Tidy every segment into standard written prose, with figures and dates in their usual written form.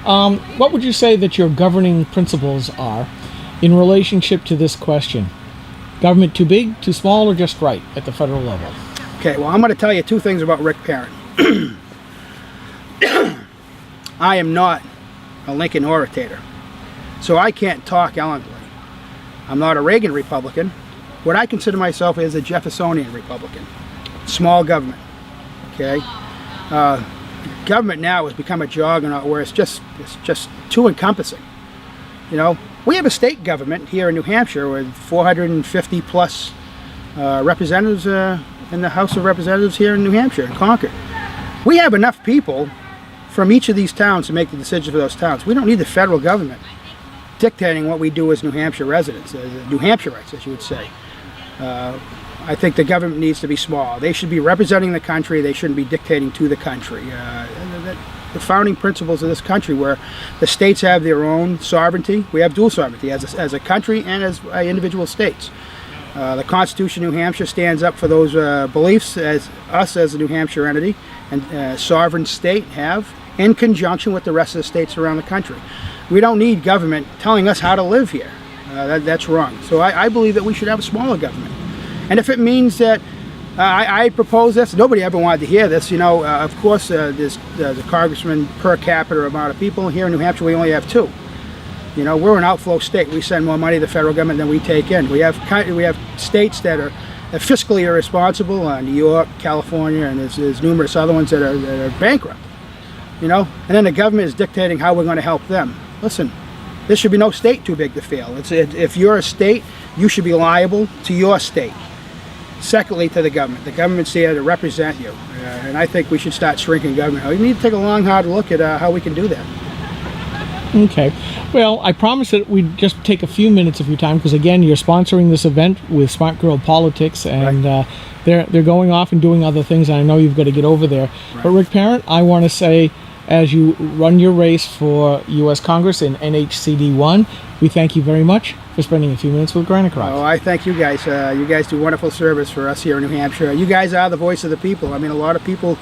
What would you say that your governing principles are in relationship to this question? Government too big, too small, or just right at the federal level? Okay, well, I'm going to tell you two things about Rick Parent. I am not a Lincoln orator, so I can't talk eloquently. I'm not a Reagan Republican. What I consider myself is a Jeffersonian Republican. Small government, okay? Government now has become a juggernaut where it's just too encompassing. You know, we have a state government here in New Hampshire with 450 plus representatives in the House of Representatives here in New Hampshire, in Concord. We have enough people from each of these towns to make the decisions for those towns. We don't need the federal government dictating what we do as New Hampshire residents, New Hampshireites, as you would say. I think the government needs to be small. They should be representing the country. They shouldn't be dictating to the country. The founding principles of this country, where the states have their own sovereignty. We have dual sovereignty as a country and as individual states. The Constitution of New Hampshire stands up for those beliefs as us as a New Hampshire entity and sovereign state have in conjunction with the rest of the states around the country. We don't need government telling us how to live here. That's wrong. So I believe that we should have a smaller government. And if it means that I propose this, nobody ever wanted to hear this, you know, of course there's the congressman per capita amount of people. Here in New Hampshire we only have 2. You know, we're an outflow state. We send more money to the federal government than we take in. We have states that are fiscally irresponsible, New York, California, and there's numerous other ones that are bankrupt. You know, and then the government is dictating how we're going to help them. Listen, there should be no state too big to fail. If you're a state, you should be liable to your state. Secondly, to the government. The government's there to represent you. And I think we should start shrinking government. We need to take a long, hard look at how we can do that. Okay. Well, I promise that we'd just take a few minutes of your time because, again, you're sponsoring this event with Smart Girl Politics, and right. They're going off and doing other things, and I know you've got to get over there. Right. But, Rick Parent, I want to say, as you run your race for U.S. Congress in NH-CD1, we thank you very much for spending a few minutes with GraniteGrok. Oh, I thank you guys. You guys do wonderful service for us here in New Hampshire. You guys are the voice of the people. I mean, a lot of people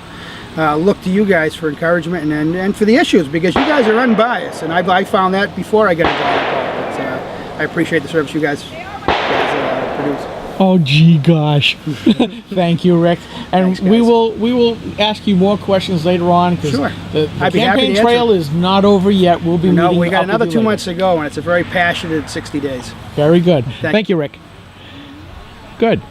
look to you guys for encouragement and for the issues, because you guys are unbiased, and I found that before I got involved in politics. I appreciate the service you guys produce. Oh, gee, gosh. Thank you, Rick. And Thanks, we will ask you more questions later on, because sure. the campaign trail is not over yet. We'll be meeting we got another 2 later. months to go, and it's a very passionate 60 days. Very good. Thank you, Rick. Good.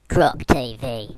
GrokTV.